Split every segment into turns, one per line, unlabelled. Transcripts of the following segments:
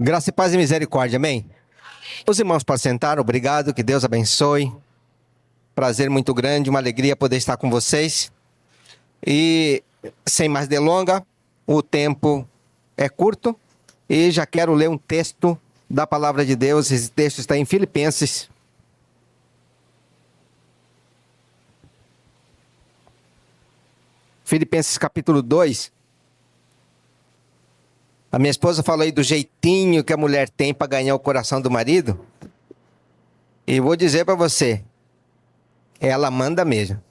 Graça e paz e misericórdia, amém? Os irmãos podem sentar, obrigado, que Deus abençoe. Prazer muito grande, uma alegria poder estar com vocês. E sem mais delonga, o tempo é curto e já quero ler um texto da palavra de Deus. Esse texto está em Filipenses. Filipenses capítulo 2. A minha esposa falou aí do jeitinho que a mulher tem para ganhar o coração do marido. E vou dizer para você, ela manda mesmo.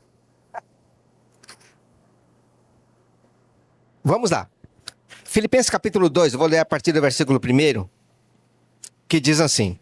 Vamos lá. Filipenses capítulo 2, eu vou ler a partir do versículo 1, que diz assim: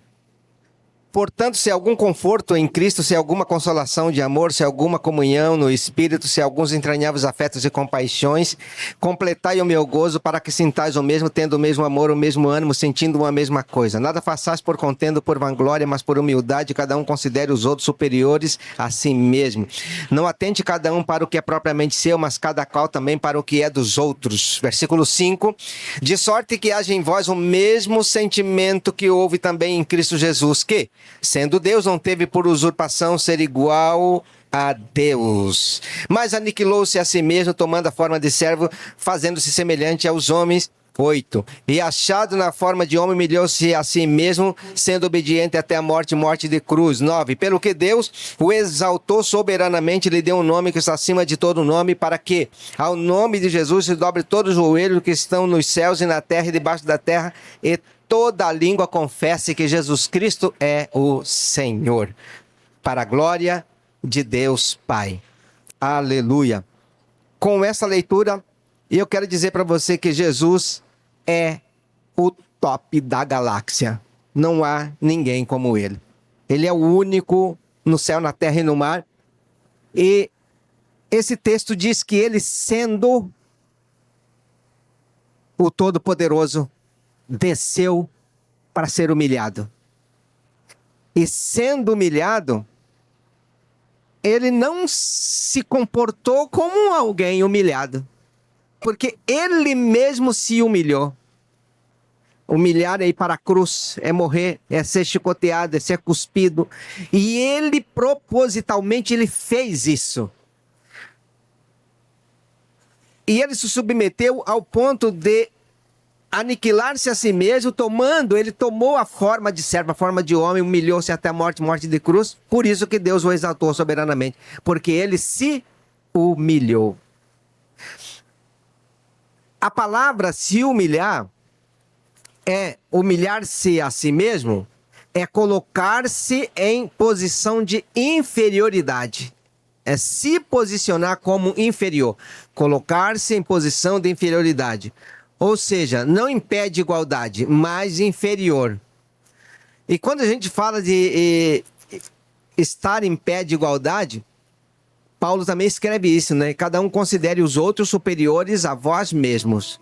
portanto, se há algum conforto em Cristo, se há alguma consolação de amor, se há alguma comunhão no Espírito, se há alguns entranháveis afetos e compaixões, completai o meu gozo para que sintais o mesmo, tendo o mesmo amor, o mesmo ânimo, sentindo uma mesma coisa. Nada façais por contenda, por vanglória, mas por humildade, cada um considere os outros superiores a si mesmo. Não atente cada um para o que é propriamente seu, mas cada qual também para o que é dos outros. Versículo 5. De sorte que haja em vós o mesmo sentimento que houve também em Cristo Jesus, que, sendo Deus, não teve por usurpação ser igual a Deus, mas aniquilou-se a si mesmo, tomando a forma de servo, fazendo-se semelhante aos homens. 8. E achado na forma de homem, humilhou-se a si mesmo, sendo obediente até a morte, morte de cruz. 9. Pelo que Deus o exaltou soberanamente, lhe deu um nome que está acima de todo nome, para que ao nome de Jesus se dobre todo o joelho que estão nos céus e na terra e debaixo da terra, e toda a língua confesse que Jesus Cristo é o Senhor, para a glória de Deus Pai. Aleluia. Com essa leitura, eu quero dizer para você que Jesus é o top da galáxia. Não há ninguém como ele. Ele é o único no céu, na terra e no mar. E esse texto diz que ele, sendo o Todo-Poderoso, desceu para ser humilhado. E sendo humilhado, ele não se comportou como alguém humilhado, porque ele mesmo se humilhou. Humilhar é ir para a cruz, é morrer, é ser chicoteado, é ser cuspido. E ele propositalmente ele fez isso. E ele se submeteu ao ponto de aniquilar-se a si mesmo, ele tomou a forma de servo, a forma de homem, humilhou-se até a morte, morte de cruz. Por isso que Deus o exaltou soberanamente, porque ele se humilhou. A palavra se humilhar é humilhar-se a si mesmo, é colocar-se em posição de inferioridade. É se posicionar como inferior, colocar-se em posição de inferioridade. Ou seja, não em pé de igualdade, mas inferior. E quando a gente fala de estar em pé de igualdade, Paulo também escreve isso, né? Cada um considere os outros superiores a vós mesmos.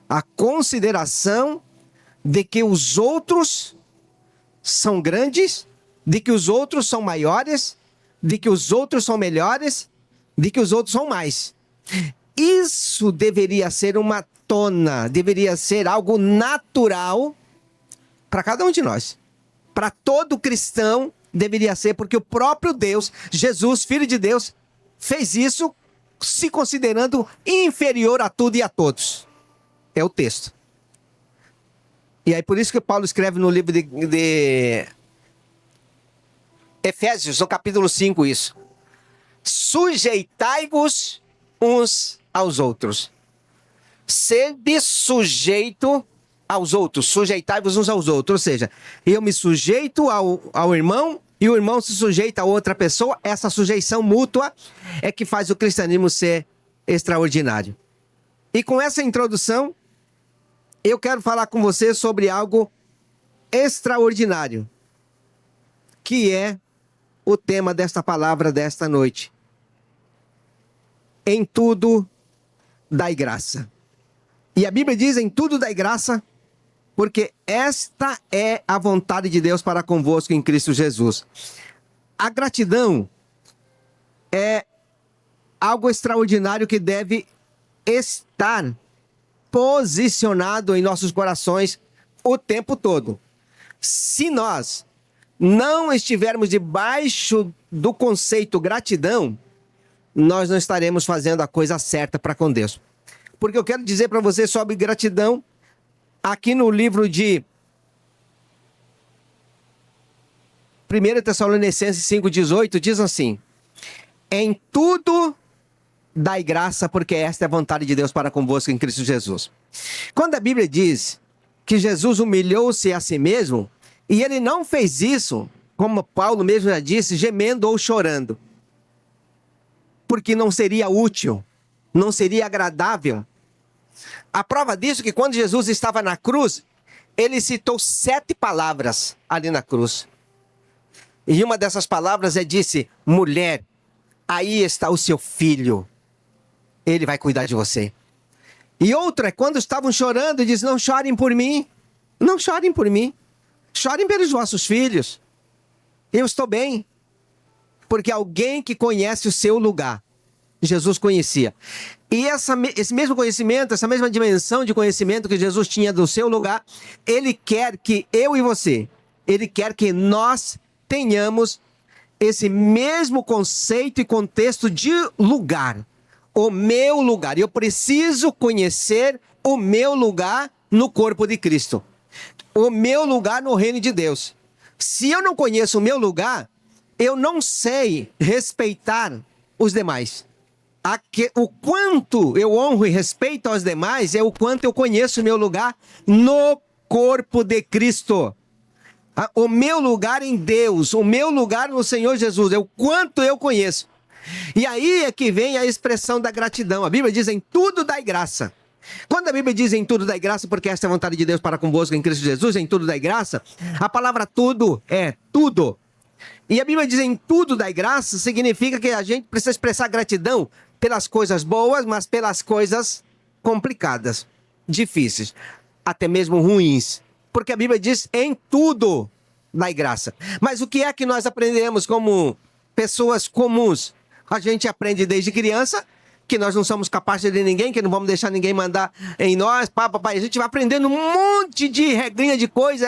A consideração de que os outros são grandes, de que os outros são maiores, de que os outros são melhores, de que os outros são mais. Isso deveria ser uma tona, deveria ser algo natural para cada um de nós. Para todo cristão deveria ser, porque o próprio Deus, Jesus, Filho de Deus, fez isso se considerando inferior a tudo e a todos. É o texto. E aí por isso que Paulo escreve no livro de Efésios, no capítulo 5, isso. Sujeitai-vos uns aos outros. Sede sujeito aos outros. Sujeitai-vos uns aos outros. Ou seja, eu me sujeito ao irmão e o irmão se sujeita a outra pessoa. Essa sujeição mútua é que faz o cristianismo ser extraordinário. E com essa introdução, eu quero falar com você sobre algo extraordinário, que é o tema desta palavra desta noite. Em tudo dai graça. E a Bíblia diz: em tudo dai graça, porque esta é a vontade de Deus para convosco em Cristo Jesus. A gratidão é algo extraordinário que deve estar posicionado em nossos corações o tempo todo. Se nós não estivermos debaixo do conceito gratidão, nós não estaremos fazendo a coisa certa para com Deus. Porque eu quero dizer para você sobre gratidão, aqui no livro de 1 Tessalonicenses 5,18, diz assim: em tudo dai graça, porque esta é a vontade de Deus para convosco em Cristo Jesus. Quando a Bíblia diz que Jesus humilhou-se a si mesmo, e ele não fez isso, como Paulo mesmo já disse, gemendo ou chorando, porque não seria útil, não seria agradável. A prova disso é que quando Jesus estava na cruz, ele citou 7 palavras ali na cruz. E uma dessas palavras disse: mulher, aí está o seu filho, ele vai cuidar de você. E outra é quando estavam chorando, diz: não chorem por mim, não chorem por mim, chorem pelos vossos filhos, eu estou bem. Porque alguém que conhece o seu lugar, Jesus conhecia. E esse mesmo conhecimento, essa mesma dimensão de conhecimento que Jesus tinha do seu lugar, ele quer que eu e você, ele quer que nós tenhamos esse mesmo conceito e contexto de lugar. O meu lugar. Eu preciso conhecer o meu lugar no corpo de Cristo. O meu lugar no reino de Deus. Se eu não conheço o meu lugar, eu não sei respeitar os demais. O quanto eu honro e respeito aos demais é o quanto eu conheço o meu lugar no corpo de Cristo. O meu lugar em Deus, o meu lugar no Senhor Jesus, é o quanto eu conheço. E aí é que vem a expressão da gratidão. A Bíblia diz: em tudo dai graça. Quando a Bíblia diz em tudo dai graça, porque esta é a vontade de Deus para convosco em Cristo Jesus, em tudo dai graça, a palavra tudo é tudo. E a Bíblia diz em tudo dai graça, significa que a gente precisa expressar gratidão pelas coisas boas, mas pelas coisas complicadas, difíceis, até mesmo ruins. Porque a Bíblia diz em tudo dai graça. Mas o que é que nós aprendemos como pessoas comuns? A gente aprende desde criança que nós não somos capazes de ninguém, que não vamos deixar ninguém mandar em nós. Papai, a gente vai aprendendo um monte de regrinha de coisa.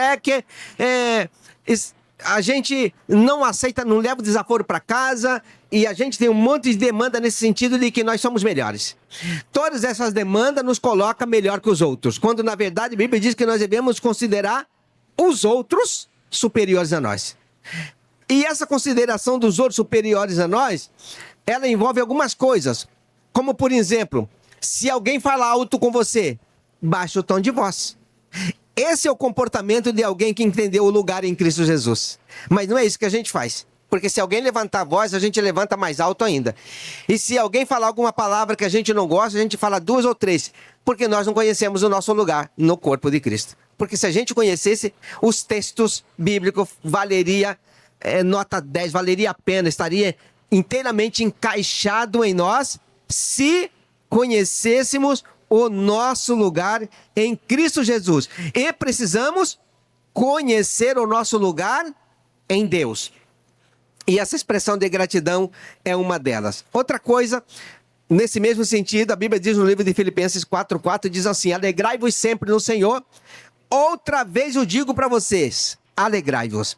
A gente não aceita, não leva o desaforo para casa, e a gente tem um monte de demanda nesse sentido de que nós somos melhores. Todas essas demandas nos colocam melhor que os outros, quando na verdade a Bíblia diz que nós devemos considerar os outros superiores a nós. E essa consideração dos outros superiores a nós, ela envolve algumas coisas, como por exemplo, se alguém fala alto com você, baixa o tom de voz. Esse é o comportamento de alguém que entendeu o lugar em Cristo Jesus. Mas não é isso que a gente faz. Porque se alguém levantar a voz, a gente levanta mais alto ainda. E se alguém falar alguma palavra que a gente não gosta, a gente fala 2 ou 3. Porque nós não conhecemos o nosso lugar no corpo de Cristo. Porque se a gente conhecesse os textos bíblicos, valeria nota 10, valeria a pena, estaria inteiramente encaixado em nós, se conhecêssemos o nosso lugar em Cristo Jesus. E precisamos conhecer o nosso lugar em Deus. E essa expressão de gratidão é uma delas. Outra coisa, nesse mesmo sentido, a Bíblia diz no livro de Filipenses 4,4, diz assim: alegrai-vos sempre no Senhor. Outra vez eu digo para vocês, alegrai-vos.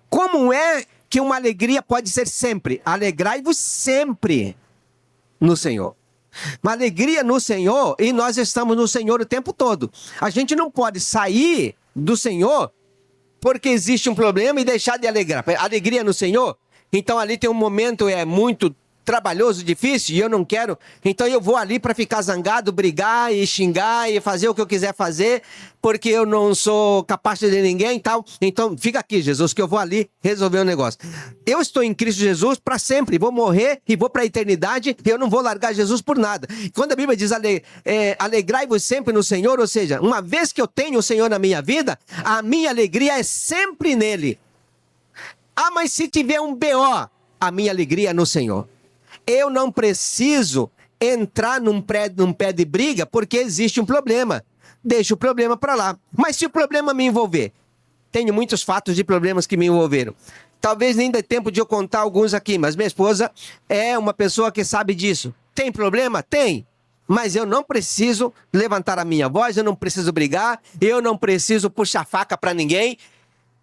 Como é que uma alegria pode ser sempre? Alegrai-vos sempre no Senhor. Uma alegria no Senhor, e nós estamos no Senhor o tempo todo. A gente não pode sair do Senhor porque existe um problema e deixar de alegrar. Alegria no Senhor, então ali tem um momento muito trabalhoso, difícil, e eu não quero, então eu vou ali para ficar zangado, brigar e xingar e fazer o que eu quiser fazer, porque eu não sou capaz de ninguém e tal. Então fica aqui, Jesus, que eu vou ali resolver o negócio. Eu estou em Cristo Jesus para sempre, vou morrer e vou para a eternidade, e eu não vou largar Jesus por nada. Quando a Bíblia diz alegrai-vos sempre no Senhor, ou seja, uma vez que eu tenho o Senhor na minha vida, a minha alegria é sempre nele. Ah, mas se tiver um BO, a minha alegria é no Senhor. Eu não preciso entrar num pé de briga porque existe um problema. Deixa o problema para lá. Mas se o problema me envolver, tenho muitos fatos de problemas que me envolveram. Talvez nem dê tempo de eu contar alguns aqui, mas minha esposa é uma pessoa que sabe disso. Tem problema? Tem. Mas eu não preciso levantar a minha voz, eu não preciso brigar, eu não preciso puxar faca para ninguém.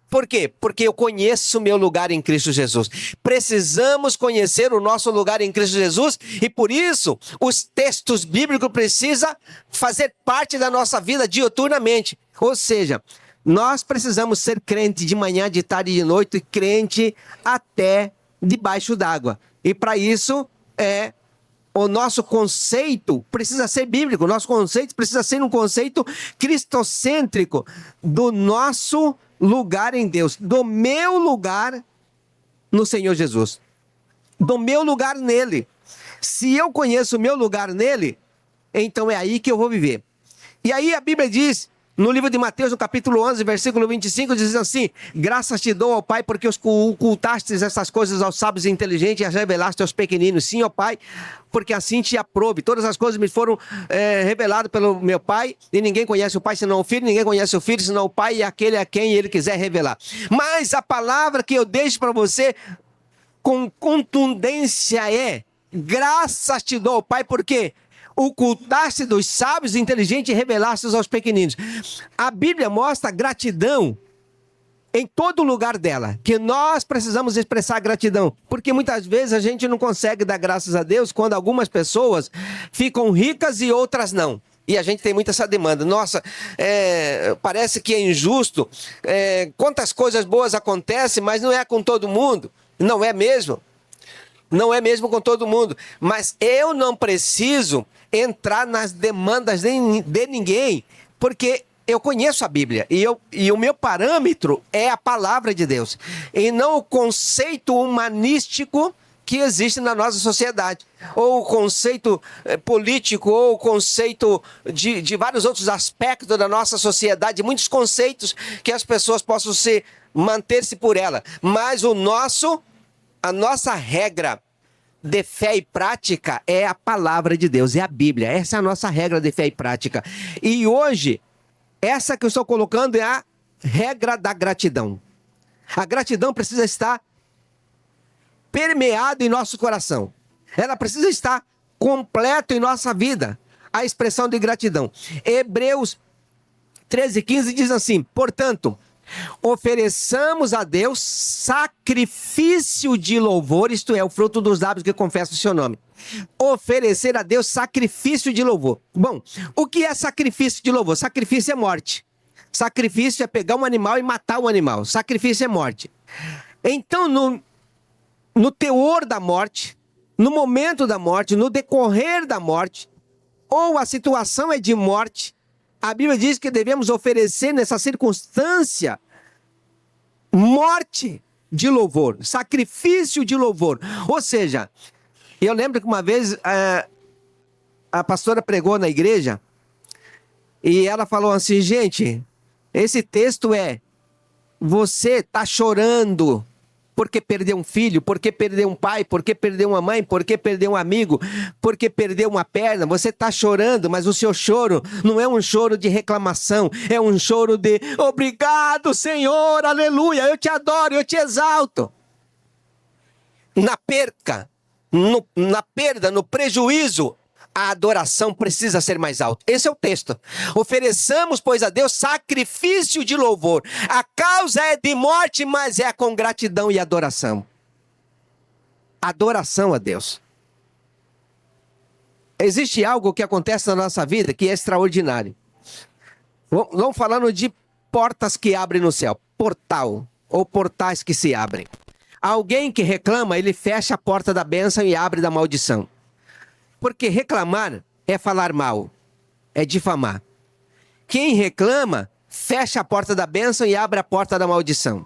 Por quê? Porque eu conheço o meu lugar em Cristo Jesus. Precisamos conhecer o nosso lugar em Cristo Jesus e por isso os textos bíblicos precisam fazer parte da nossa vida diuturnamente. Ou seja, nós precisamos ser crente de manhã, de tarde e de noite, e crente até debaixo d'água. E para isso o nosso conceito precisa ser bíblico, o nosso conceito precisa ser um conceito cristocêntrico do nosso lugar em Deus, do meu lugar no Senhor Jesus, do meu lugar nele. Se eu conheço o meu lugar nele, então é aí que eu vou viver. E aí a Bíblia diz, no livro de Mateus, no capítulo 11, versículo 25, diz assim: graças te dou, ó Pai, porque ocultastes essas coisas aos sábios e inteligentes e as revelaste aos pequeninos. Sim, ó Pai, porque assim te aprove. Todas as coisas me foram reveladas pelo meu Pai, e ninguém conhece o Pai senão o Filho, ninguém conhece o Filho senão o Pai, e aquele a quem ele quiser revelar. Mas a palavra que eu deixo para você com contundência é: graças te dou, ó Pai, porque ocultaste dos sábios e inteligentes e revelaste aos pequeninos. A Bíblia mostra gratidão em todo lugar dela, que nós precisamos expressar gratidão, porque muitas vezes a gente não consegue dar graças a Deus quando algumas pessoas ficam ricas e outras não. E a gente tem muito essa demanda. Nossa, parece que é injusto. Quantas coisas boas acontecem, mas não é com todo mundo. Não é mesmo. Não é mesmo com todo mundo. Mas eu não preciso entrar nas demandas de ninguém, porque eu conheço a Bíblia e o meu parâmetro é a palavra de Deus, e não o conceito humanístico que existe na nossa sociedade, ou o conceito político, ou o conceito de vários outros aspectos da nossa sociedade, muitos conceitos que as pessoas possam manter-se por ela. Mas a nossa regra de fé e prática é a palavra de Deus, é a Bíblia. Essa é a nossa regra de fé e prática. E hoje, essa que eu estou colocando é a regra da gratidão. A gratidão precisa estar permeada em nosso coração. Ela precisa estar completa em nossa vida. A expressão de gratidão. Hebreus 13:15 diz assim: portanto, ofereçamos a Deus sacrifício de louvor, isto é, o fruto dos lábios que confessa o seu nome. Oferecer a Deus sacrifício de louvor. Bom, o que é sacrifício de louvor? Sacrifício é morte. Sacrifício é pegar um animal e matar o animal. Sacrifício é morte. Então, no teor da morte, no momento da morte, no decorrer da morte, ou a situação é de morte, a Bíblia diz que devemos oferecer nessa circunstância morte de louvor, sacrifício de louvor. Ou seja, eu lembro que uma vez a pastora pregou na igreja e ela falou assim: gente, esse texto você está chorando porque perdeu um filho, porque perdeu um pai, porque perdeu uma mãe, porque perdeu um amigo, porque perdeu uma perna. Você está chorando, mas o seu choro não é um choro de reclamação, é um choro de obrigado, Senhor, aleluia, eu te adoro, eu te exalto. Na perda, no prejuízo, a adoração precisa ser mais alta. Esse é o texto. Ofereçamos, pois, a Deus sacrifício de louvor. A causa é de morte, mas é com gratidão e adoração. Adoração a Deus. Existe algo que acontece na nossa vida que é extraordinário. Vamos falando de portas que abrem no céu. Portal, ou portais que se abrem. Alguém que reclama, ele fecha a porta da bênção e abre da maldição. Porque reclamar é falar mal, é difamar. Quem reclama, fecha a porta da bênção e abre a porta da maldição.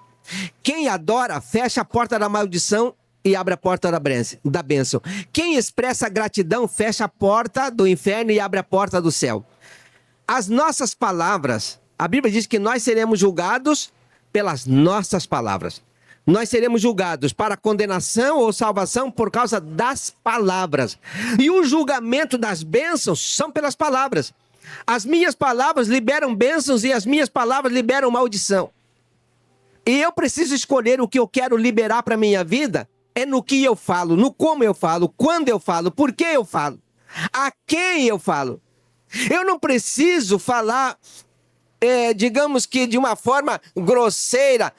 Quem adora, fecha a porta da maldição e abre a porta da bênção. Quem expressa gratidão, fecha a porta do inferno e abre a porta do céu. As nossas palavras, a Bíblia diz que nós seremos julgados pelas nossas palavras. Nós seremos julgados para condenação ou salvação por causa das palavras. E o julgamento das bênçãos são pelas palavras. As minhas palavras liberam bênçãos e as minhas palavras liberam maldição. E eu preciso escolher o que eu quero liberar para a minha vida. É no que eu falo, no como eu falo, quando eu falo, por que eu falo. A quem eu falo? Eu não preciso falar, digamos que de uma forma grosseira,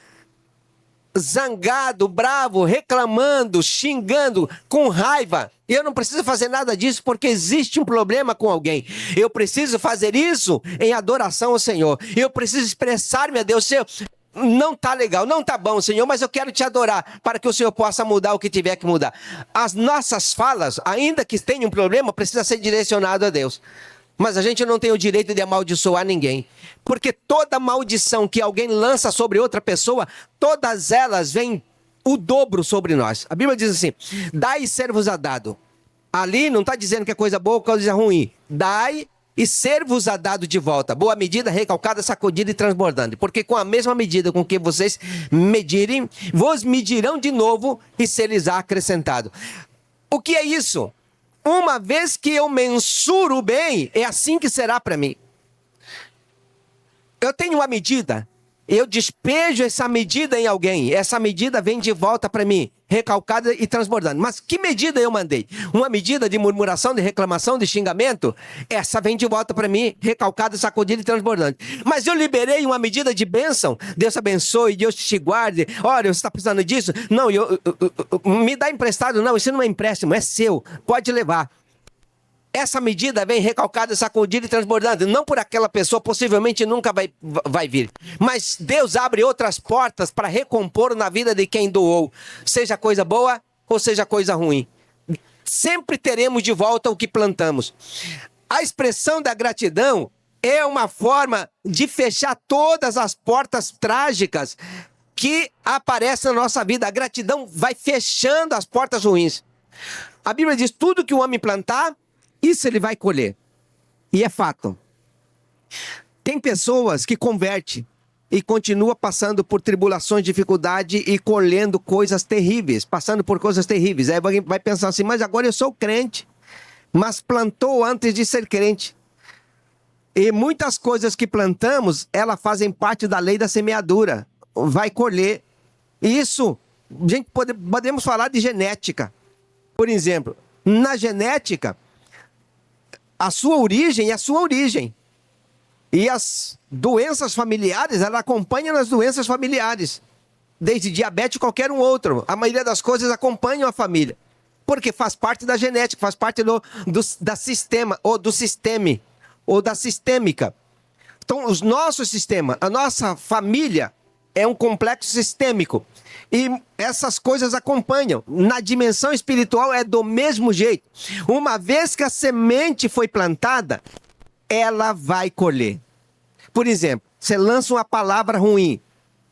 zangado, bravo, reclamando, xingando, com raiva. Eu não preciso fazer nada disso porque existe um problema com alguém. Eu preciso fazer isso em adoração ao Senhor. Eu preciso expressar-me a Deus. Senhor, não tá legal, não tá bom, Senhor, mas eu quero te adorar para que o Senhor possa mudar o que tiver que mudar. As nossas falas, ainda que tenham um problema, precisa ser direcionado a Deus. Mas a gente não tem o direito de amaldiçoar ninguém. Porque toda maldição que alguém lança sobre outra pessoa, todas elas vêm o dobro sobre nós. A Bíblia diz assim, dai e ser-vos a dado. Ali não está dizendo que é coisa boa ou coisa ruim. Dai e ser-vos a dado de volta. Boa medida, recalcada, sacudida e transbordante. Porque com a mesma medida com que vocês medirem, vos medirão de novo e ser-lhes-á acrescentado. O que é isso? Uma vez que eu mensuro bem, é assim que será para mim. Eu tenho uma medida, eu despejo essa medida em alguém, essa medida vem de volta para mim, recalcada e transbordando. Mas que medida eu mandei? Uma medida de murmuração, de reclamação, de xingamento? Essa vem de volta para mim, recalcada, sacudida e transbordante. Mas eu liberei uma medida de bênção, Deus abençoe, Deus te guarde, olha, você está precisando disso? Não, me dá emprestado? Não, isso não é empréstimo, é seu, pode levar. Essa medida vem recalcada, sacudida e transbordando. Não por aquela pessoa, possivelmente nunca vai vir. Mas Deus abre outras portas para recompor na vida de quem doou. Seja coisa boa ou seja coisa ruim. Sempre teremos de volta o que plantamos. A expressão da gratidão é uma forma de fechar todas as portas trágicas que aparecem na nossa vida. A gratidão vai fechando as portas ruins. A Bíblia diz, tudo que o homem plantar, isso ele vai colher. E é fato. Tem pessoas que convertem e continuam passando por tribulações, dificuldade e colhendo coisas terríveis, passando por coisas terríveis. Aí alguém vai pensar assim, mas agora eu sou crente, mas plantou antes de ser crente. E muitas coisas que plantamos, elas fazem parte da lei da semeadura. Vai colher. E isso, gente, podemos falar de genética. Por exemplo, na genética, a sua origem é a sua origem. E as doenças familiares, ela acompanha nas doenças familiares. Desde diabetes e qualquer um outro. A maioria das coisas acompanham a família. Porque faz parte da genética, faz parte da sistema, ou do sistema, ou da sistêmica. Então, os nossos sistemas, a nossa família é um complexo sistêmico. E essas coisas acompanham. Na dimensão espiritual é do mesmo jeito. Uma vez que a semente foi plantada, ela vai colher. Por exemplo, você lança uma palavra ruim.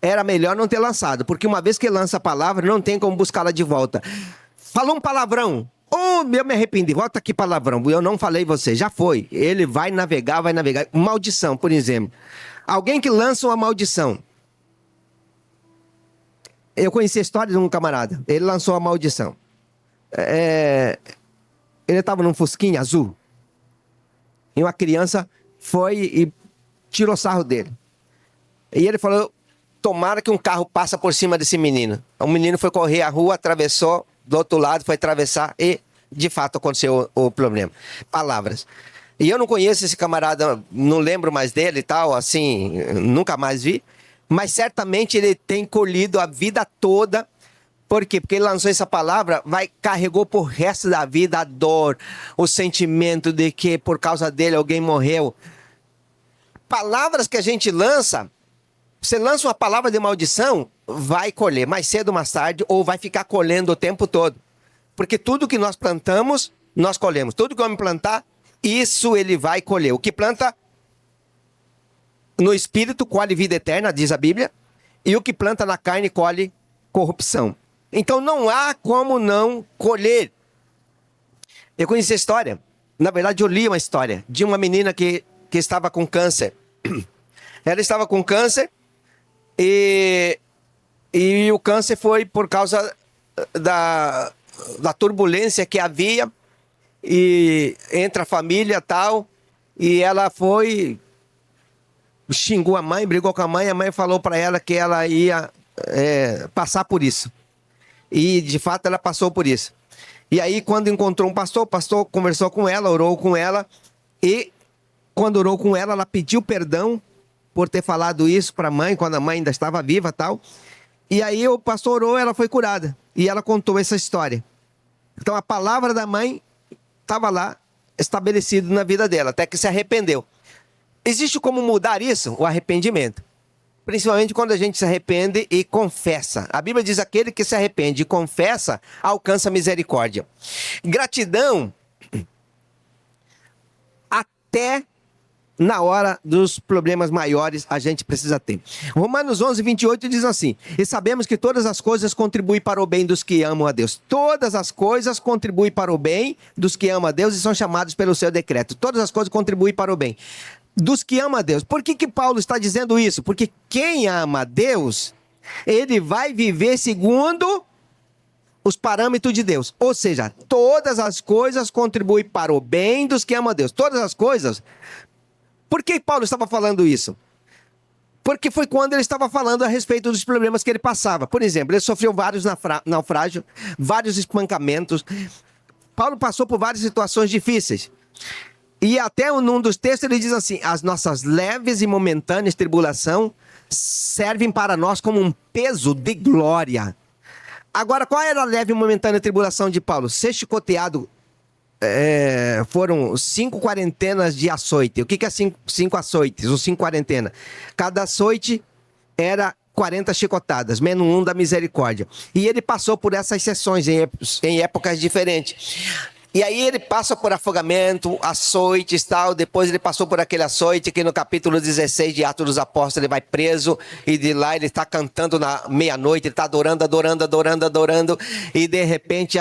Era melhor não ter lançado, porque uma vez que lança a palavra, não tem como buscá-la de volta. Falou um palavrão. Oh, eu me arrependi. Volta aqui palavrão. Eu não falei você. Já foi. Ele vai navegar, vai navegar. Maldição, por exemplo. Alguém que lança uma maldição. Eu conheci a história de um camarada. Ele lançou a maldição. Ele estava num fusquinha azul. E uma criança foi e tirou sarro dele. E ele falou, tomara que um carro passe por cima desse menino. O menino foi correr a rua, atravessou do outro lado, foi atravessar e, de fato, aconteceu o problema. Palavras. E eu não conheço esse camarada, não lembro mais dele e tal, assim, nunca mais vi. Mas certamente ele tem colhido a vida toda. Por quê? Porque ele lançou essa palavra, carregou por resto da vida a dor, o sentimento de que por causa dele alguém morreu. Palavras que a gente lança, você lança uma palavra de maldição, vai colher mais cedo ou mais tarde, ou vai ficar colhendo o tempo todo. Porque tudo que nós plantamos, nós colhemos. Tudo que o homem plantar, isso ele vai colher. O que planta no espírito colhe vida eterna, diz a Bíblia, e o que planta na carne colhe corrupção. Então não há como não colher. Eu conheci a história, na verdade eu li uma história de uma menina que estava com câncer. Ela estava com câncer e o câncer foi por causa da turbulência que havia e entre a família e tal, e ela foi, xingou a mãe, brigou com a mãe falou para ela que ela ia passar por isso. E de fato ela passou por isso. E aí, quando encontrou um pastor, o pastor conversou com ela, orou com ela. E quando orou com ela, ela pediu perdão por ter falado isso para a mãe, quando a mãe ainda estava viva e tal. E aí o pastor orou, ela foi curada. E ela contou essa história. Então a palavra da mãe estava lá, estabelecido na vida dela, até que se arrependeu. Existe como mudar isso? O arrependimento. Principalmente quando a gente se arrepende e confessa. A Bíblia diz: aquele que se arrepende e confessa, alcança misericórdia. Gratidão até na hora dos problemas maiores a gente precisa ter. Romanos 11:28 diz assim: e sabemos que todas as coisas contribuem para o bem dos que amam a Deus. Todas as coisas contribuem para o bem dos que amam a Deus e são chamados pelo seu decreto. Todas as coisas contribuem para o bem dos que amam a Deus. Por que Paulo está dizendo isso? Porque quem ama a Deus, ele vai viver segundo os parâmetros de Deus. Ou seja, todas as coisas contribuem para o bem dos que amam a Deus. Todas as coisas. Por que Paulo estava falando isso? Porque foi quando ele estava falando a respeito dos problemas que ele passava. Por exemplo, ele sofreu vários naufrágios, vários espancamentos. Paulo passou por várias situações difíceis. E até num dos textos ele diz assim: as nossas leves e momentâneas tribulação servem para nós como um peso de glória. Agora, qual era a leve e momentânea tribulação de Paulo? Ser chicoteado. Foram 5 quarentenas de açoite. O que é 5 açoites? Ou 5 quarentenas? Cada açoite era 40 chicotadas, menos um da misericórdia. E ele passou por essas sessões em épocas diferentes. E aí ele passa por afogamento, açoites e tal. Depois ele passou por aquele açoite que no capítulo 16 de Atos dos Apóstolos ele vai preso. E de lá ele está cantando na meia-noite, ele está adorando. E de repente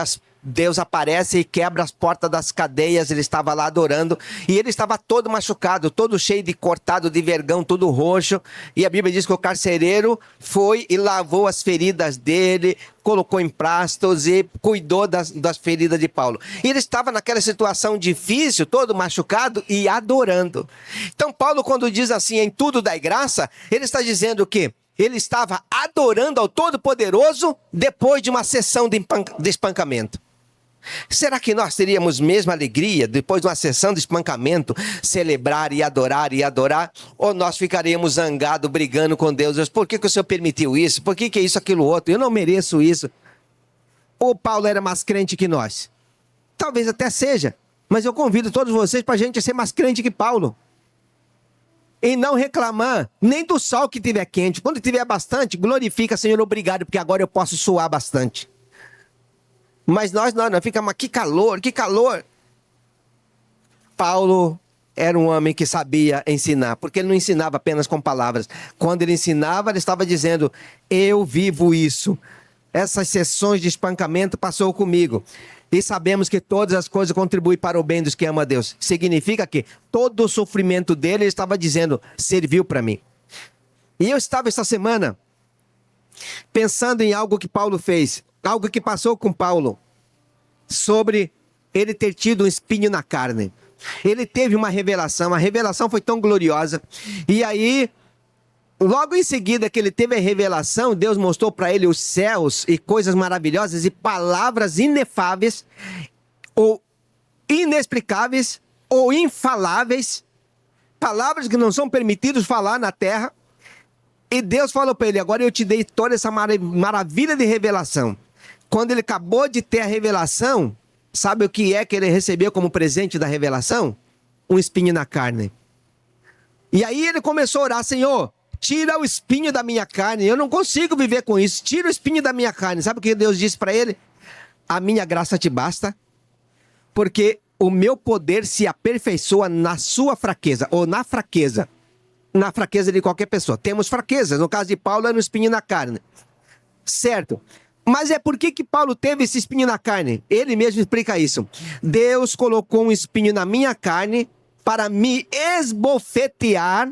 Deus aparece e quebra as portas das cadeias. Ele estava lá adorando e ele estava todo machucado, todo cheio de cortado, de vergão, todo roxo. E a Bíblia diz que o carcereiro foi e lavou as feridas dele, colocou em plastos e cuidou das feridas de Paulo. E ele estava naquela situação difícil, todo machucado e adorando. Então Paulo, quando diz assim, em tudo dai graça, ele está dizendo que ele estava adorando ao Todo-Poderoso depois de uma sessão de espancamento. Será que nós teríamos mesma alegria depois de uma sessão de espancamento, celebrar e adorar? Ou nós ficaríamos zangados, brigando com Deus? Por que o Senhor permitiu isso? Por que isso, aquilo, outro? Eu não mereço isso. Ou Paulo era mais crente que nós? Talvez até seja, mas eu convido todos vocês para a gente ser mais crente que Paulo. E não reclamar nem do sol que estiver quente. Quando tiver bastante, glorifica, Senhor, obrigado, porque agora eu posso suar bastante. Mas nós ficamos, que calor. Paulo era um homem que sabia ensinar, porque ele não ensinava apenas com palavras. Quando ele ensinava, ele estava dizendo: eu vivo isso. Essas sessões de espancamento passou comigo. E sabemos que todas as coisas contribuem para o bem dos que amam a Deus. Significa que todo o sofrimento dele, ele estava dizendo, serviu para mim. E eu estava essa semana pensando em algo que Paulo fez. Algo que passou com Paulo, sobre ele ter tido um espinho na carne. Ele teve uma revelação, a revelação foi tão gloriosa. E aí, logo em seguida que ele teve a revelação, Deus mostrou para ele os céus e coisas maravilhosas e palavras inefáveis, ou inexplicáveis, ou infaláveis, palavras que não são permitidos falar na terra. E Deus falou para ele: agora eu te dei toda essa maravilha de revelação. Quando ele acabou de ter a revelação, sabe o que é que ele recebeu como presente da revelação? Um espinho na carne. E aí ele começou a orar: Senhor, tira o espinho da minha carne, eu não consigo viver com isso, tira o espinho da minha carne. Sabe o que Deus disse para ele? A minha graça te basta, porque o meu poder se aperfeiçoa na sua fraqueza, ou na fraqueza de qualquer pessoa. Temos fraquezas, no caso de Paulo era um espinho na carne, certo? Mas por que Paulo teve esse espinho na carne? Ele mesmo explica isso. Deus colocou um espinho na minha carne para me esbofetear,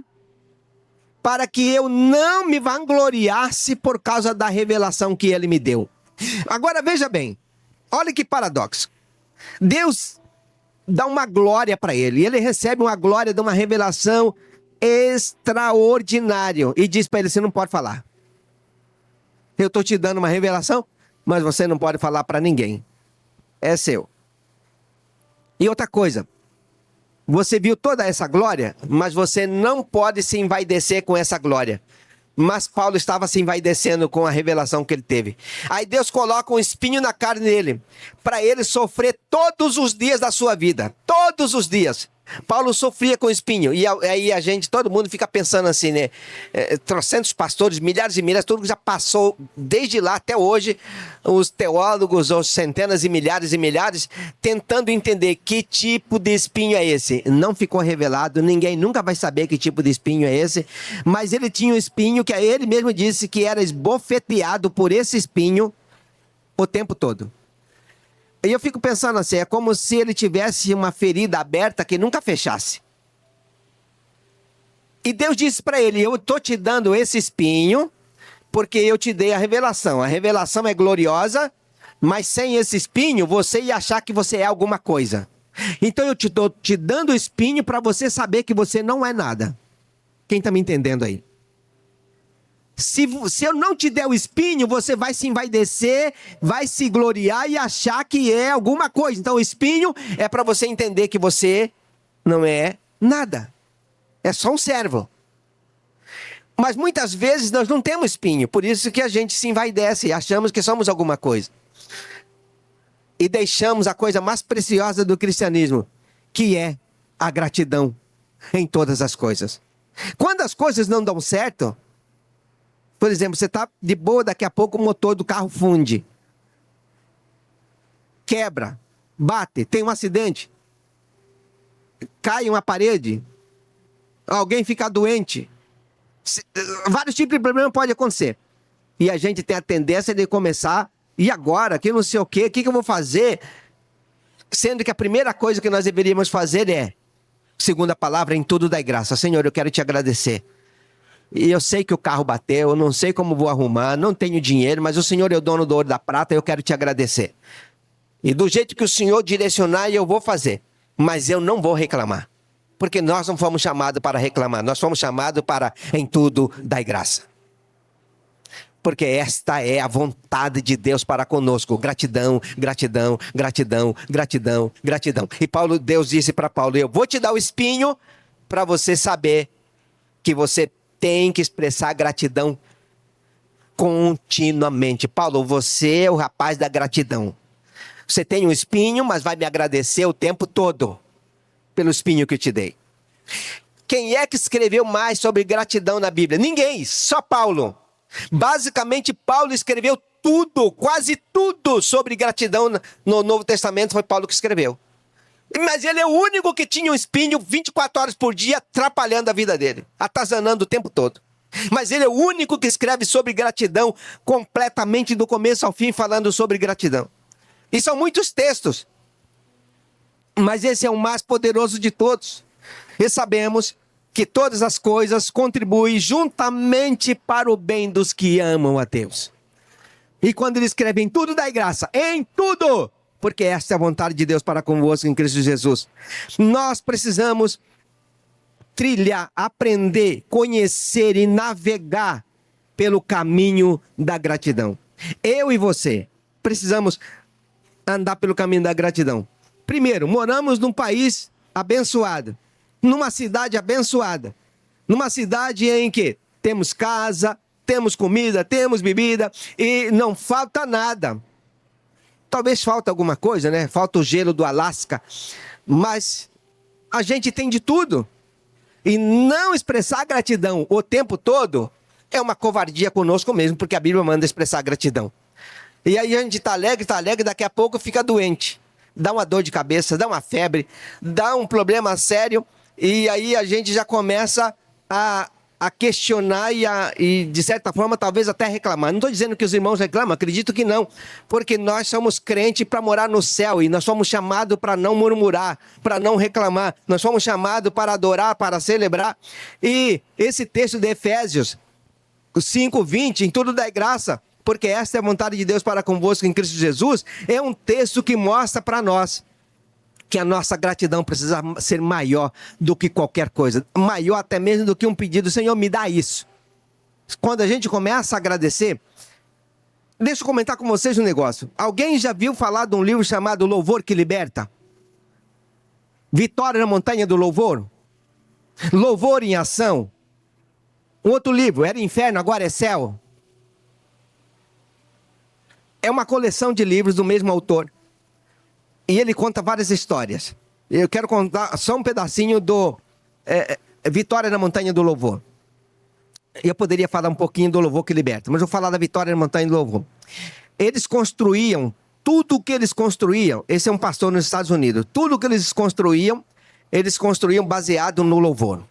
para que eu não me vangloriasse por causa da revelação que ele me deu. Agora veja bem, olha que paradoxo. Deus dá uma glória para ele, e ele recebe uma glória de uma revelação extraordinária, e diz para ele: você não pode falar. Eu estou te dando uma revelação, mas você não pode falar para ninguém. é seu. E outra coisa, você viu toda essa glória, mas você não pode se envaidecer com essa glória. Mas Paulo estava se envaidecendo com a revelação que ele teve. Aí Deus coloca um espinho na carne dele, para ele sofrer todos os dias da sua vida. Todos os dias. Paulo sofria com espinho. E aí todo mundo fica pensando assim, né? Trocentos pastores, milhares e milhares, tudo que já passou desde lá até hoje, os teólogos, os centenas e milhares, tentando entender que tipo de espinho é esse. Não ficou revelado, ninguém nunca vai saber que tipo de espinho é esse, mas ele tinha um espinho que ele mesmo disse que era esbofeteado por esse espinho o tempo todo. E eu fico pensando assim, é como se ele tivesse uma ferida aberta que nunca fechasse. E Deus disse para ele, eu estou te dando esse espinho, porque eu te dei a revelação. A revelação é gloriosa, mas sem esse espinho, você ia achar que você é alguma coisa. Então eu estou te dando o espinho para você saber que você não é nada. Quem está me entendendo aí? Se eu não te der o espinho, você vai se envaidecer, vai se gloriar e achar que é alguma coisa. Então o espinho é para você entender que você não é nada. É só um servo. Mas muitas vezes nós não temos espinho, por isso que a gente se envaidece e achamos que somos alguma coisa. E deixamos a coisa mais preciosa do cristianismo, que é a gratidão em todas as coisas. Quando as coisas não dão certo, por exemplo, você está de boa, daqui a pouco o motor do carro funde. Quebra, bate, tem um acidente. Cai uma parede. Alguém fica doente. Vários tipos de problemas podem acontecer. E a gente tem a tendência de começar, e agora, que não sei o que eu vou fazer? Sendo que a primeira coisa que nós deveríamos fazer é, segundo a palavra, em tudo dai graça. Senhor, eu quero te agradecer. E eu sei que o carro bateu, eu não sei como vou arrumar, não tenho dinheiro, mas o Senhor é o dono do ouro e da prata, eu quero te agradecer. E do jeito que o Senhor direcionar, eu vou fazer. Mas eu não vou reclamar. Porque nós não fomos chamados para reclamar, nós fomos chamados para, em tudo, dar graça. Porque esta é a vontade de Deus para conosco. Gratidão, gratidão, gratidão, gratidão, gratidão. E Deus disse para Paulo, eu vou te dar o espinho para você saber que você tem que expressar gratidão continuamente. Paulo, você é o rapaz da gratidão. Você tem um espinho, mas vai me agradecer o tempo todo pelo espinho que eu te dei. Quem é que escreveu mais sobre gratidão na Bíblia? Ninguém, só Paulo. Basicamente, Paulo escreveu tudo, quase tudo sobre gratidão no Novo Testamento, foi Paulo que escreveu. Mas ele é o único que tinha um espinho 24 horas por dia atrapalhando a vida dele, atazanando o tempo todo. Mas ele é o único que escreve sobre gratidão completamente do começo ao fim, falando sobre gratidão. E são muitos textos. Mas esse é o mais poderoso de todos. E sabemos que todas as coisas contribuem juntamente para o bem dos que amam a Deus. E quando ele escreve em tudo dai graça, em tudo, porque esta é a vontade de Deus para convosco em Cristo Jesus. Nós precisamos trilhar, aprender, conhecer e navegar pelo caminho da gratidão. Eu e você precisamos andar pelo caminho da gratidão. Primeiro, moramos num país abençoado, numa cidade abençoada, numa cidade em que temos casa, temos comida, temos bebida e não falta nada. Talvez falta alguma coisa, né? Falta o gelo do Alasca, mas a gente tem de tudo. E não expressar gratidão o tempo todo é uma covardia conosco mesmo, porque a Bíblia manda expressar gratidão. E aí a gente está alegre, daqui a pouco fica doente. Dá uma dor de cabeça, dá uma febre, dá um problema sério, e aí a gente já começa a questionar e, de certa forma, talvez até reclamar. Não estou dizendo que os irmãos reclamam, acredito que não, porque nós somos crentes para morar no céu, e nós somos chamados para não murmurar, para não reclamar, nós somos chamados para adorar, para celebrar. E esse texto de Efésios 5:20, em tudo dai graça, porque esta é a vontade de Deus para convosco em Cristo Jesus, é um texto que mostra para nós que a nossa gratidão precisa ser maior do que qualquer coisa, maior até mesmo do que um pedido, Senhor, me dá isso. Quando a gente começa a agradecer, Deixa eu comentar com vocês um negócio. Alguém já viu falar de um livro chamado Louvor que Liberta? Vitória na Montanha do Louvor? Louvor em Ação? Um outro livro, Era Inferno, Agora é Céu. É uma coleção de livros do mesmo autor. E ele conta várias histórias. Eu quero contar só um pedacinho do Vitória na Montanha do Louvor. Eu poderia falar um pouquinho do Louvor que Liberta, mas eu vou falar da Vitória na Montanha do Louvor. Eles construíam, tudo o que eles construíam, esse é um pastor nos Estados Unidos, tudo o que eles construíam baseado no louvor.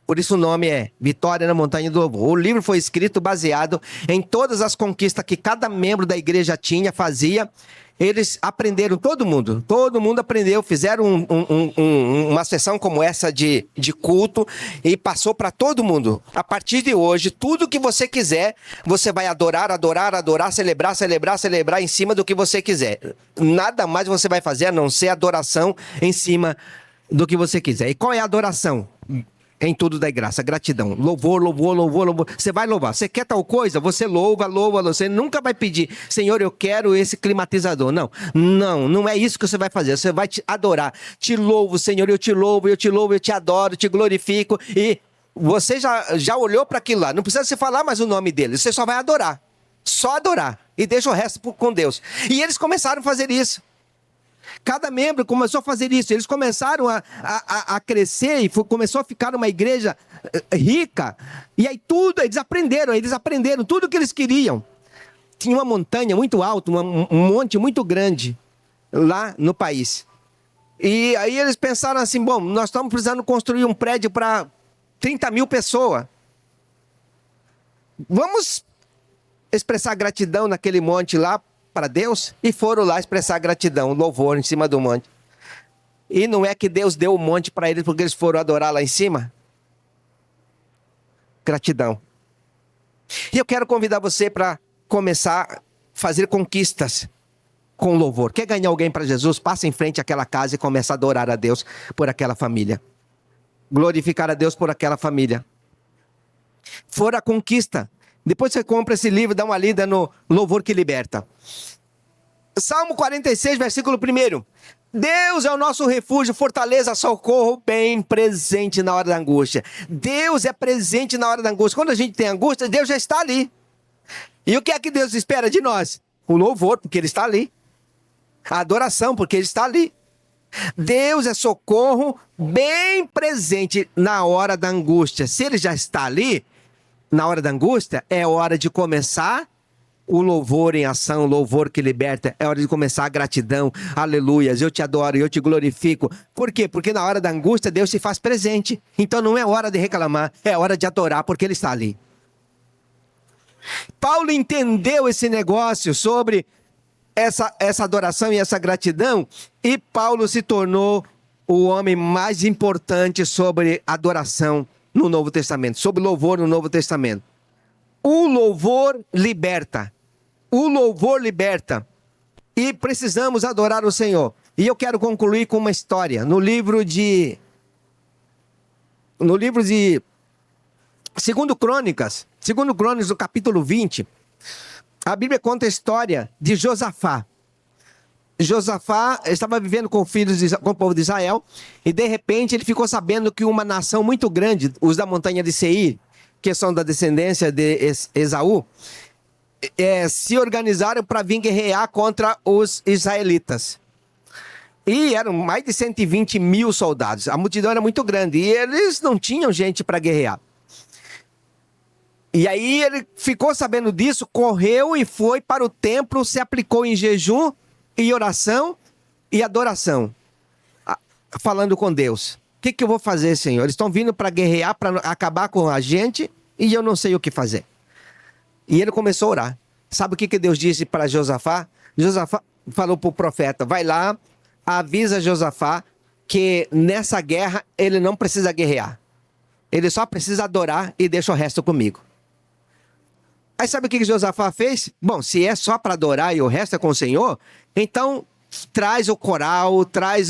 Por isso o nome é Vitória na Montanha do Louvor. O livro foi escrito baseado em todas as conquistas que cada membro da igreja tinha, fazia. Eles aprenderam, todo mundo aprendeu, fizeram uma sessão como essa de culto e passou para todo mundo. A partir de hoje, tudo que você quiser, você vai adorar, celebrar em cima do que você quiser. Nada mais você vai fazer a não ser adoração em cima do que você quiser. E qual é a adoração? Em tudo dai graça, gratidão, louvor. Você vai louvar, você quer tal coisa, você louva. Você nunca vai pedir, Senhor, eu quero esse climatizador. Não é isso que você vai fazer. Você vai te adorar. Te louvo, Senhor, eu te louvo, eu te adoro, te glorifico. E você já olhou para aquilo lá. Não precisa se falar mais o nome dele. Você só vai adorar. Só adorar. E deixa o resto com Deus. E eles começaram a fazer isso. Cada membro começou a fazer isso. Eles começaram a crescer e começou a ficar uma igreja rica. E aí eles aprenderam tudo o que eles queriam. Tinha uma montanha muito alta, um monte muito grande lá no país. E aí eles pensaram assim, bom, nós estamos precisando construir um prédio para 30 mil pessoas. Vamos expressar gratidão naquele monte lá para Deus, e foram lá expressar gratidão, louvor em cima do monte. E não é que Deus deu o monte para eles porque eles foram adorar lá em cima? Gratidão. E eu quero convidar você para começar a fazer conquistas com louvor. Quer ganhar alguém para Jesus? Passa em frente àquela casa e começa a adorar a Deus por aquela família. Glorificar a Deus por aquela família. For a conquista. Depois você compra esse livro, dá uma lida no Louvor que Liberta. Salmo 46, versículo 1. Deus é o nosso refúgio, fortaleza, socorro, bem presente na hora da angústia. Deus é presente na hora da angústia. Quando a gente tem angústia, Deus já está ali. E o que é que Deus espera de nós? O louvor, porque Ele está ali. A adoração, porque Ele está ali. Deus é socorro, bem presente na hora da angústia. Se Ele já está ali, na hora da angústia, é hora de começar o louvor em ação, louvor que liberta. É hora de começar a gratidão. Aleluias, eu te adoro, eu te glorifico. Por quê? Porque na hora da angústia, Deus se faz presente. Então não é hora de reclamar, é hora de adorar, porque Ele está ali. Paulo entendeu esse negócio sobre essa adoração e essa gratidão, e Paulo se tornou o homem mais importante sobre adoração no Novo Testamento, sobre louvor no Novo Testamento. O louvor liberta. O louvor liberta. E precisamos adorar o Senhor. E eu quero concluir com uma história. No livro de 2 Crônicas, no capítulo 20, a Bíblia conta a história de Josafá. Josafá estava vivendo com o povo de Israel, e de repente ele ficou sabendo que uma nação muito grande, os da montanha de Seir, que são da descendência de Esaú, se organizaram para vir guerrear contra os israelitas. E eram mais de 120 mil soldados, a multidão era muito grande, e eles não tinham gente para guerrear. E aí ele ficou sabendo disso, correu e foi para o templo, se aplicou em jejum e oração e adoração, falando com Deus. O que eu vou fazer, Senhor? Eles estão vindo para guerrear, para acabar com a gente, e eu não sei o que fazer. E ele começou a orar. Sabe o que Deus disse para Josafá? Josafá falou para o profeta, vai lá, avisa Josafá que nessa guerra ele não precisa guerrear. Ele só precisa adorar e deixa o resto comigo. Aí sabe o que Josafá fez? Bom, se é só para adorar e o resto é com o Senhor, então traz o coral, traz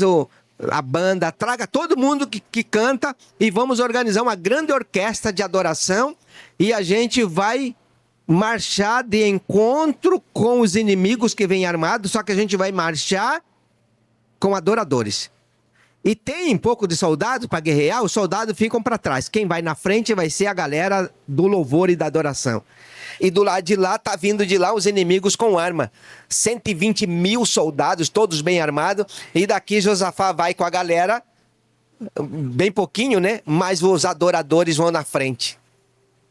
a banda, traga todo mundo que canta e vamos organizar uma grande orquestra de adoração e a gente vai marchar de encontro com os inimigos que vêm armados, só que a gente vai marchar com adoradores. E tem um pouco de soldados para guerrear, os soldados ficam para trás. Quem vai na frente vai ser a galera do louvor e da adoração. E do lado de lá, tá vindo de lá os inimigos com arma. 120 mil soldados, todos bem armados. E daqui Josafá vai com a galera, bem pouquinho, né? Mas os adoradores vão na frente.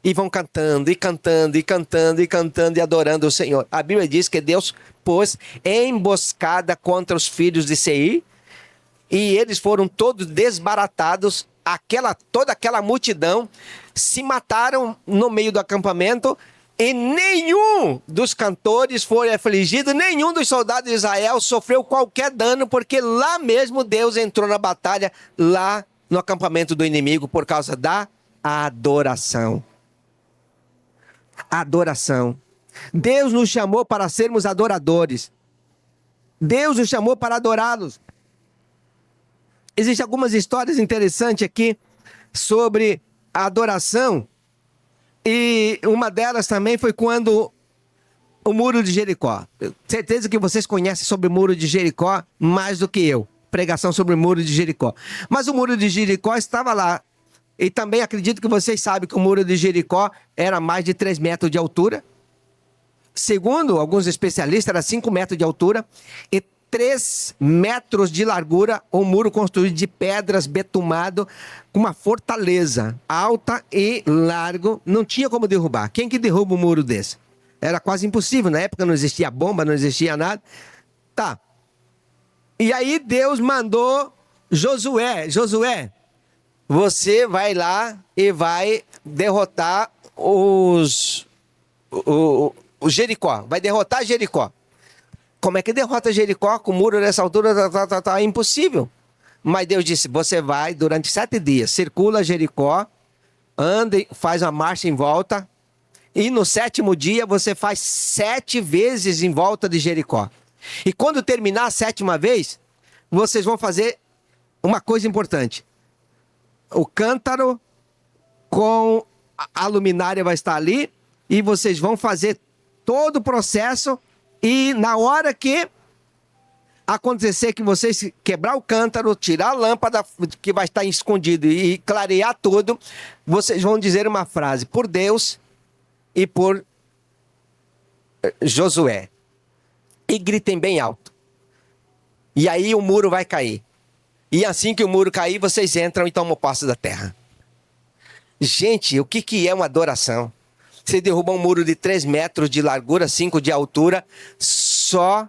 E vão cantando, e cantando, e cantando, e cantando, e adorando o Senhor. A Bíblia diz que Deus pôs emboscada contra os filhos de Seir, e eles foram todos desbaratados. Toda aquela multidão se mataram no meio do acampamento, e nenhum dos cantores foi afligido, nenhum dos soldados de Israel sofreu qualquer dano, porque lá mesmo Deus entrou na batalha, lá no acampamento do inimigo, por causa da adoração. Adoração. Deus nos chamou para sermos adoradores. Deus nos chamou para adorá-los. Existem algumas histórias interessantes aqui sobre a adoração. E uma delas também foi quando o Muro de Jericó. Certeza que vocês conhecem sobre o Muro de Jericó mais do que eu. Pregação sobre o Muro de Jericó. Mas o Muro de Jericó estava lá. E também acredito que vocês sabem que o Muro de Jericó era mais de 3 metros de altura. Segundo alguns especialistas, era 5 metros de altura e 3 metros de largura, um muro construído de pedras, betumado, com uma fortaleza alta e largo. Não tinha como derrubar. Quem que derruba um muro desse? Era quase impossível. Na época não existia bomba, não existia nada. Tá. E aí Deus mandou Josué, você vai lá e vai derrotar o Jericó. Vai derrotar Jericó. Como é que derrota Jericó com o muro dessa altura? É impossível. Mas Deus disse, você vai durante 7 dias, circula Jericó, anda, faz uma marcha em volta, e no 7º dia você faz 7 vezes em volta de Jericó. E quando terminar a 7ª vez, vocês vão fazer uma coisa importante. O cântaro com a luminária vai estar ali, e vocês vão fazer todo o processo, e na hora que acontecer que vocês quebrar o cântaro, tirar a lâmpada que vai estar escondido e clarear tudo, vocês vão dizer uma frase, por Deus e por Josué. E gritem bem alto. E aí o muro vai cair. E assim que o muro cair, vocês entram e tomam posse da terra. Gente, o que é uma adoração? Você derruba um muro de 3 metros de largura, 5 de altura, só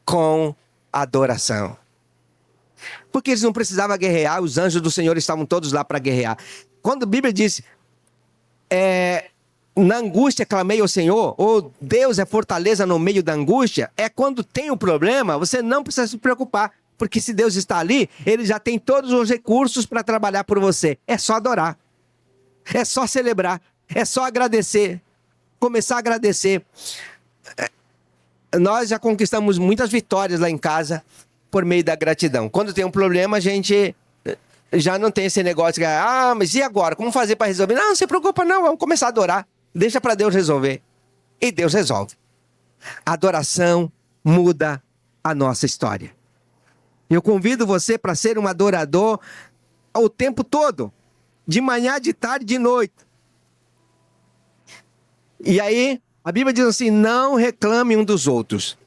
com adoração. Porque eles não precisavam guerrear, os anjos do Senhor estavam todos lá para guerrear. Quando a Bíblia diz, na angústia clamei ao Senhor, ou Deus é fortaleza no meio da angústia, é quando tem um problema, você não precisa se preocupar. Porque se Deus está ali, Ele já tem todos os recursos para trabalhar por você. É só adorar. É só celebrar. É só agradecer. Começar a agradecer. Nós já conquistamos muitas vitórias lá em casa por meio da gratidão. Quando tem um problema, a gente já não tem esse negócio de, mas e agora? Como fazer para resolver? Não se preocupa não, vamos começar a adorar. Deixa para Deus resolver. E Deus resolve. A adoração muda a nossa história. Eu convido você para ser um adorador o tempo todo. De manhã, de tarde, de noite. E aí, a Bíblia diz assim, não reclame um dos outros.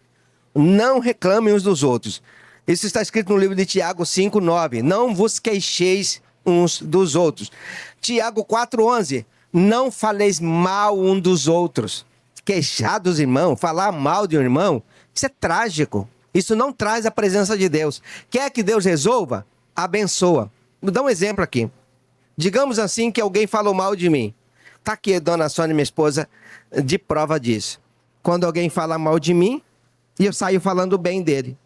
Não reclame uns dos outros. Isso está escrito no livro de Tiago 5:9. Não vos queixeis uns dos outros. Tiago 4:11. Não faleis mal um dos outros. Queixar dos irmãos, falar mal de um irmão, isso é trágico. Isso não traz a presença de Deus. Quer que Deus resolva? Abençoa. Vou dar um exemplo aqui. Digamos assim que alguém falou mal de mim. Está aqui a dona Sônia, minha esposa, de prova disso. Quando alguém fala mal de mim, e eu saio falando bem dele.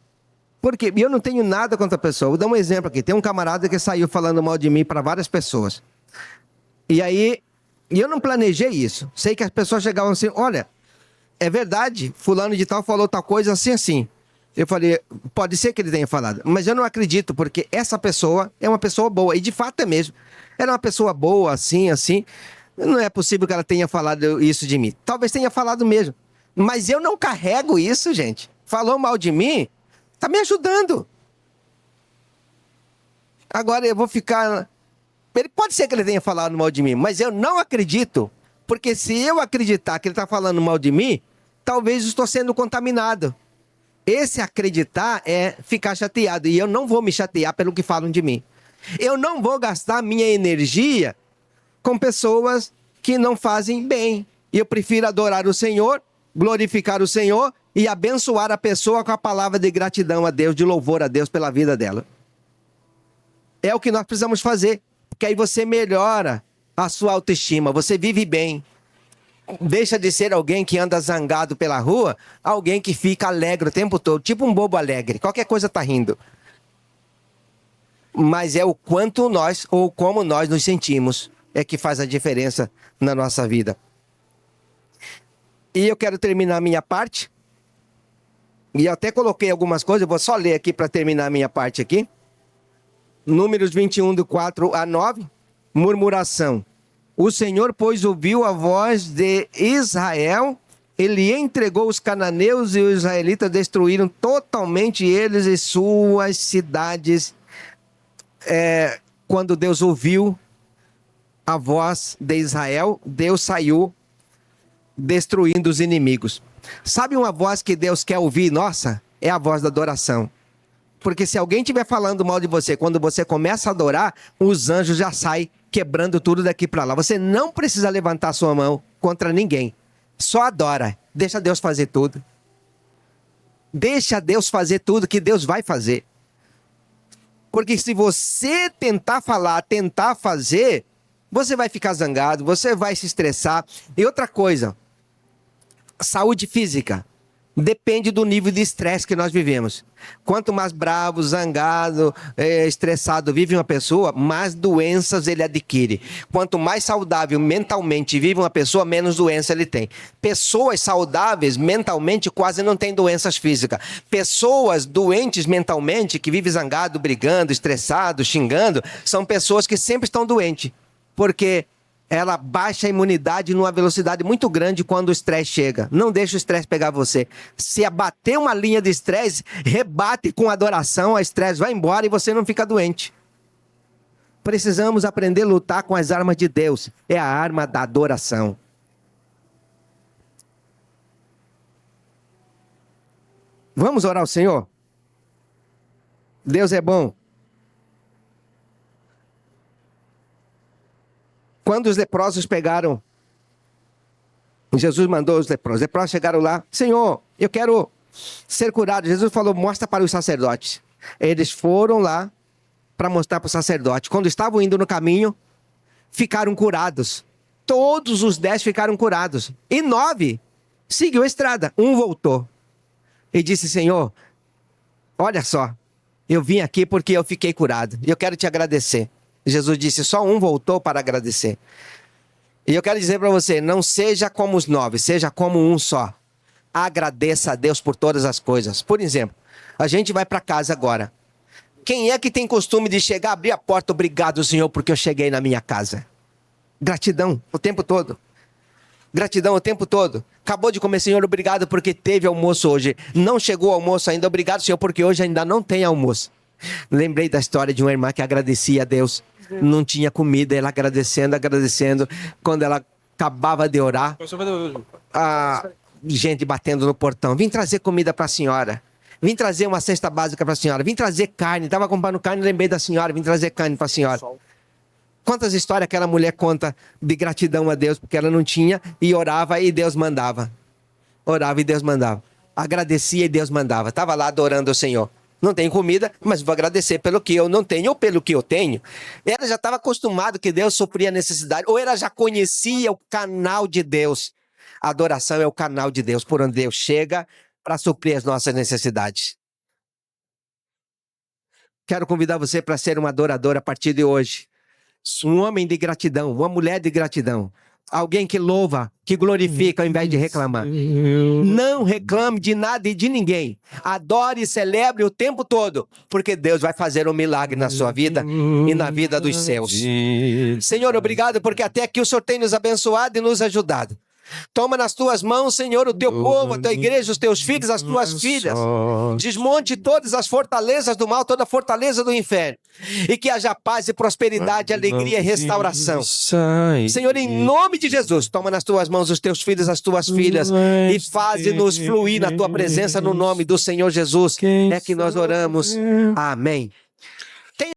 Por quê? Eu não tenho nada contra a pessoa. Vou dar um exemplo aqui. Tem um camarada que saiu falando mal de mim para várias pessoas. E aí, eu não planejei isso. Sei que as pessoas chegavam assim, olha, é verdade, fulano de tal falou tal coisa assim, assim. Eu falei, pode ser que ele tenha falado, mas eu não acredito, porque essa pessoa é uma pessoa boa, e de fato é mesmo. Era uma pessoa boa, assim, assim. Não é possível que ela tenha falado isso de mim. Talvez tenha falado mesmo. Mas eu não carrego isso, gente. Falou mal de mim, tá me ajudando. Agora eu vou ficar... Pode ser que ele tenha falado mal de mim, mas eu não acredito. Porque se eu acreditar que ele está falando mal de mim, talvez eu estou sendo contaminado. Esse acreditar é ficar chateado. E eu não vou me chatear pelo que falam de mim. Eu não vou gastar minha energia com pessoas que não fazem bem. Eu prefiro adorar o Senhor, glorificar o Senhor e abençoar a pessoa com a palavra de gratidão a Deus, de louvor a Deus pela vida dela. É o que nós precisamos fazer. Porque aí você melhora a sua autoestima, você vive bem. Deixa de ser alguém que anda zangado pela rua, alguém que fica alegre o tempo todo, tipo um bobo alegre, qualquer coisa tá rindo. Mas é o quanto nós, ou como nós nos sentimos, é que faz a diferença na nossa vida. E eu quero terminar a minha parte, e eu até coloquei algumas coisas, eu vou só ler aqui para terminar a minha parte aqui. Números 21, do 4 a 9, murmuração. O Senhor, pois, ouviu a voz de Israel, ele entregou os cananeus e os israelitas destruíram totalmente eles e suas cidades. Quando Deus ouviu a voz de Israel, Deus saiu destruindo os inimigos. Sabe uma voz que Deus quer ouvir? Nossa, é a voz da adoração. Porque se alguém estiver falando mal de você, quando você começa a adorar, os anjos já saem quebrando tudo daqui para lá. Você não precisa levantar sua mão contra ninguém. Só adora. Deixa Deus fazer tudo. Deixa Deus fazer tudo que Deus vai fazer. Porque se você tentar falar, tentar fazer, você vai ficar zangado, você vai se estressar. E outra coisa, saúde física. Depende do nível de estresse que nós vivemos. Quanto mais bravo, zangado, estressado vive uma pessoa, mais doenças ele adquire. Quanto mais saudável mentalmente vive uma pessoa, menos doença ele tem. Pessoas saudáveis mentalmente quase não têm doenças físicas. Pessoas doentes mentalmente, que vivem zangado, brigando, estressado, xingando, são pessoas que sempre estão doentes. Porque ela baixa a imunidade numa velocidade muito grande quando o estresse chega. Não deixa o estresse pegar você. Se abater uma linha de estresse, rebate com adoração, o estresse vai embora e você não fica doente. Precisamos aprender a lutar com as armas de Deus. É a arma da adoração. Vamos orar ao Senhor? Deus é bom. Quando os leprosos pegaram, Jesus mandou os leprosos chegaram lá, Senhor, eu quero ser curado. Jesus falou, mostra para os sacerdotes. Eles foram lá para mostrar para o sacerdote. Quando estavam indo no caminho, ficaram curados. Todos os 10 ficaram curados. E 9 seguiu a estrada. Um voltou e disse, Senhor, olha só, eu vim aqui porque eu fiquei curado. E eu quero te agradecer. Jesus disse, só um voltou para agradecer. E eu quero dizer para você, não seja como os 9, seja como um só. Agradeça a Deus por todas as coisas. Por exemplo, a gente vai para casa agora. Quem é que tem costume de chegar, abrir a porta, obrigado, Senhor, porque eu cheguei na minha casa? Gratidão o tempo todo. Gratidão o tempo todo. Acabou de comer, Senhor, obrigado porque teve almoço hoje. Não chegou o almoço ainda, obrigado, Senhor, porque hoje ainda não tem almoço. Lembrei da história de uma irmã que agradecia a Deus. Não tinha comida, ela agradecendo. Quando ela acabava de orar, a gente batendo no portão. Vim trazer comida para a senhora. Vim trazer uma cesta básica para a senhora. Vim trazer carne. Estava comprando carne, lembrei da senhora. Vim trazer carne para a senhora. Quantas histórias aquela mulher conta de gratidão a Deus, porque ela não tinha e orava e Deus mandava. Orava e Deus mandava. Agradecia e Deus mandava. Estava lá adorando o Senhor. Não tenho comida, mas vou agradecer pelo que eu não tenho ou pelo que eu tenho. Ela já estava acostumada que Deus supria a necessidade, ou ela já conhecia o canal de Deus. A adoração é o canal de Deus, por onde Deus chega para suprir as nossas necessidades. Quero convidar você para ser um adorador a partir de hoje. Um homem de gratidão, uma mulher de gratidão. Alguém que louva, que glorifica ao invés de reclamar. Não reclame de nada e de ninguém. Adore e celebre o tempo todo, porque Deus vai fazer um milagre na sua vida e na vida dos seus. Senhor, obrigado, porque até aqui o Senhor tem nos abençoado e nos ajudado. Toma nas tuas mãos, Senhor, o teu povo, a tua igreja, os teus filhos, as tuas filhas. Desmonte todas as fortalezas do mal, toda a fortaleza do inferno. E que haja paz e prosperidade, alegria e restauração. Senhor, em nome de Jesus, toma nas tuas mãos os teus filhos, as tuas filhas, e faze-nos fluir na tua presença no nome do Senhor Jesus. É que nós oramos. Amém.